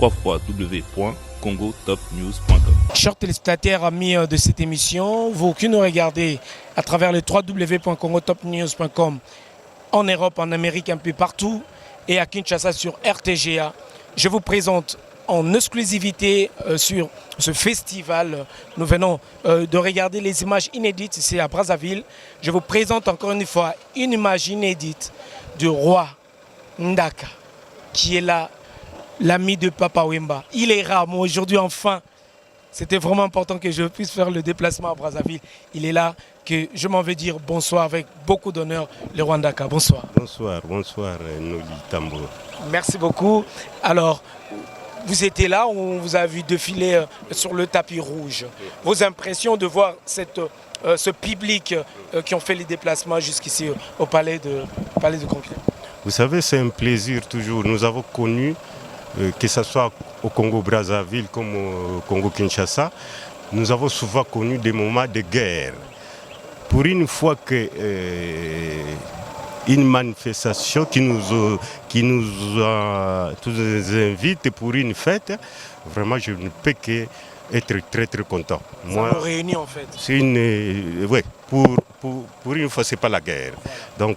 www.congotopnews.com. Chers téléspectateurs, amis de cette émission, vous qui nous regardez à travers le www.congotopnews.com en Europe, en Amérique, un peu partout, et à Kinshasa sur RTGA, je vous présente en exclusivité sur ce festival. Nous venons de regarder les images inédites ici à Brazzaville. Je vous présente encore une fois une image inédite du roi Ndaka, qui est là, l'ami de Papa Wemba. Il est rare, moi aujourd'hui enfin, c'était vraiment important que je puisse faire le déplacement à Brazzaville. Il est là, que je m'en vais dire bonsoir avec beaucoup d'honneur, le roi Ndaka. Bonsoir. Bonsoir, bonsoir Noli Tambo. Merci beaucoup. Alors, vous étiez là, on vous a vu défiler sur le tapis rouge. Vos impressions de voir ce public qui ont fait les déplacements jusqu'ici au palais de Congrès. Vous savez, c'est un plaisir toujours. Nous avons connu, que ce soit au Congo-Brazzaville comme au Congo-Kinshasa, nous avons souvent connu des moments de guerre. Pour une fois que une manifestation qui nous invite pour une fête, vraiment je ne peux qu'être très très content. Moi, nous réunit en fait. C'est ouais, pour une fois, ce n'est pas la guerre. Donc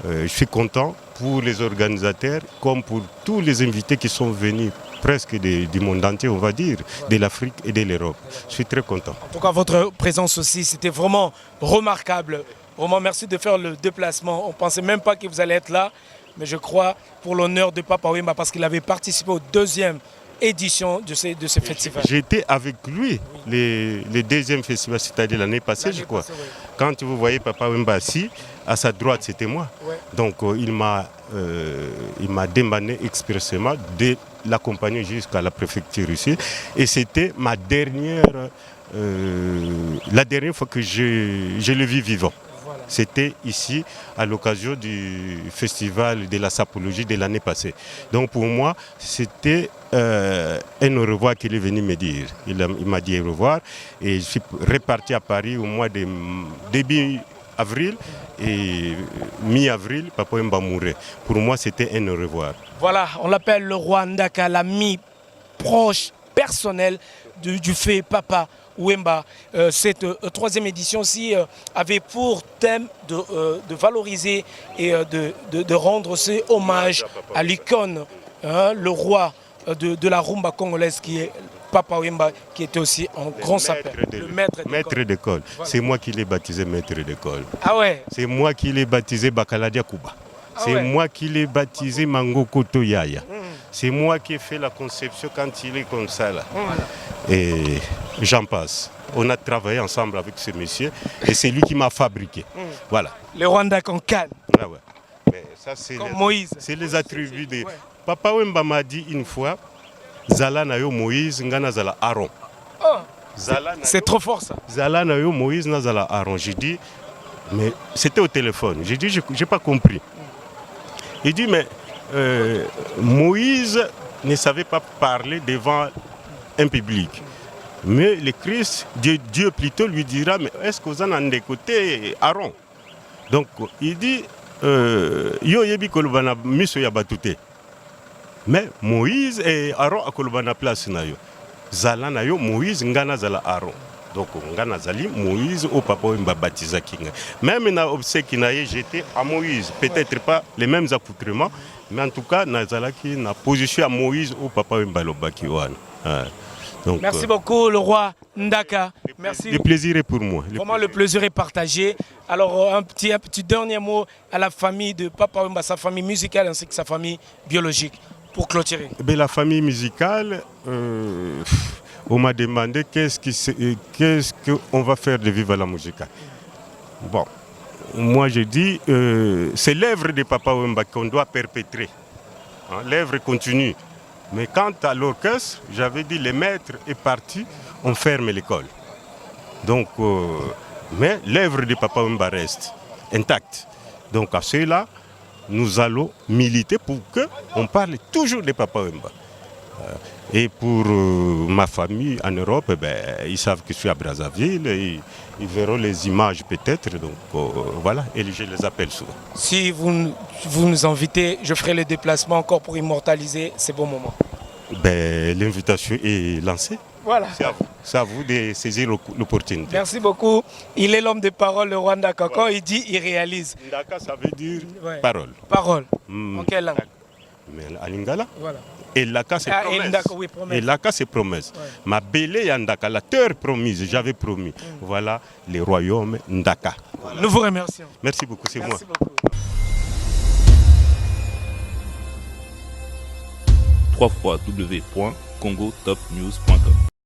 je suis content pour les organisateurs comme pour tous les invités qui sont venus presque du monde entier, on va dire, de l'Afrique et de l'Europe. Je suis très content. En tout cas, votre présence aussi, c'était vraiment remarquable. Vraiment, merci de faire le déplacement. On ne pensait même pas que vous allez être là, mais je crois pour l'honneur de Papa Wemba, parce qu'il avait participé aux deuxième édition de ce festival. J'étais avec lui, le deuxième festival, c'est-à-dire l'année passée, je crois. Oui. Quand vous voyez Papa Wemba assis, à sa droite, c'était moi. Ouais. Donc il m'a demandé expressément de l'accompagner jusqu'à la préfecture ici. Et c'était la dernière fois que je le vis vivant. Voilà. C'était ici à l'occasion du festival de la sapologie de l'année passée. Donc pour moi, c'était un au revoir qu'il est venu me dire. Il m'a dit au revoir et je suis reparti à Paris au mois de début avril et mi-avril, Papa Wemba mourait. Pour moi, c'était un au revoir. Voilà, on l'appelle le roi Ndaka, l'ami proche, personnel du fait Papa Wemba. Cette troisième édition aussi avait pour thème de valoriser et de rendre ce hommage à l'icône, le roi de la rumba congolaise qui est Papa Wemba, qui était aussi un grand sapeur, le maître d'école. Voilà. C'est moi qui l'ai baptisé maître d'école. Ah ouais. C'est moi qui l'ai baptisé Bakaladia Kuba. C'est moi qui l'ai baptisé Mango Koto Yaya. C'est moi qui ai fait la conception quand il est comme ça là. Et j'en passe. On a travaillé ensemble avec ce monsieur et c'est lui qui m'a fabriqué. Voilà. Le Rwanda qu'on calme. Ah ouais. Mais ça c'est Moïse. C'est les attributs de Papa Wemba m'a dit une fois, Zala na yo Moïse, ngana zala Aaron. Oh, c'est trop fort ça. Zala na yo Moïse, na zala Aaron. J'ai dit, mais c'était au téléphone. J'ai dit, j'ai pas compris. Il dit, mais Moïse ne savait pas parler devant un public. Mais le Christ, Dieu plutôt lui dira, mais est-ce que vous en avez écouté Aaron? Donc il dit, yo yebi kolobana miso ya batute. Mais Moïse et Aaron a kolobana place na yo. Zala na yo Moïse ngana zala Aaron. Donc ngana zali Moïse au Papa Wemba baptisa kinga. Même na obsèque na j'étais à Moïse, peut-être pas les mêmes accoutrements, mais en tout cas na zala ki na position à Moïse au Papa Wemba lobaki wana. Donc, merci beaucoup le roi Ndaka. Merci. Le plaisir est pour moi. Vraiment le plaisir est partagé. Alors un petit dernier mot à la famille de Papa Wemba, sa famille musicale ainsi que sa famille biologique pour clôturer. La famille musicale, on m'a demandé qu'est-ce qu'on va faire de Viva la Musica. Bon, moi je dis c'est l'œuvre de Papa Wemba qu'on doit perpétrer. Hein, l'œuvre continue. Mais quant à l'orchestre, j'avais dit le maître est parti, on ferme l'école. Donc, mais l'œuvre de Papa Wemba reste intacte. Donc à cela, nous allons militer pour qu'on parle toujours de Papa Wemba. Et pour ma famille en Europe, ils savent que je suis à Brazzaville, et ils verront les images peut-être, donc voilà, et je les appelle souvent. Si vous nous invitez, je ferai le déplacement encore pour immortaliser ces beaux moments. Ben, l'invitation est lancée. Voilà. C'est à vous de saisir l'opportunité. Merci beaucoup. Il est l'homme de parole, le Rwanda. Quand il dit, il réalise. Ndaka, ça veut dire Ouais. parole. Parole. En quelle langue? Mais à Lingala. Voilà. Et Laka, c'est promesse. et Ndaka, oui, promesse. Et Laka, c'est promesse. Ouais. Ma belle Ndaka, la terre promise, j'avais promis. Voilà les royaumes Ndaka. Voilà. Nous vous remercions. Merci beaucoup, c'est moi. Merci beaucoup. www.congotopnews.com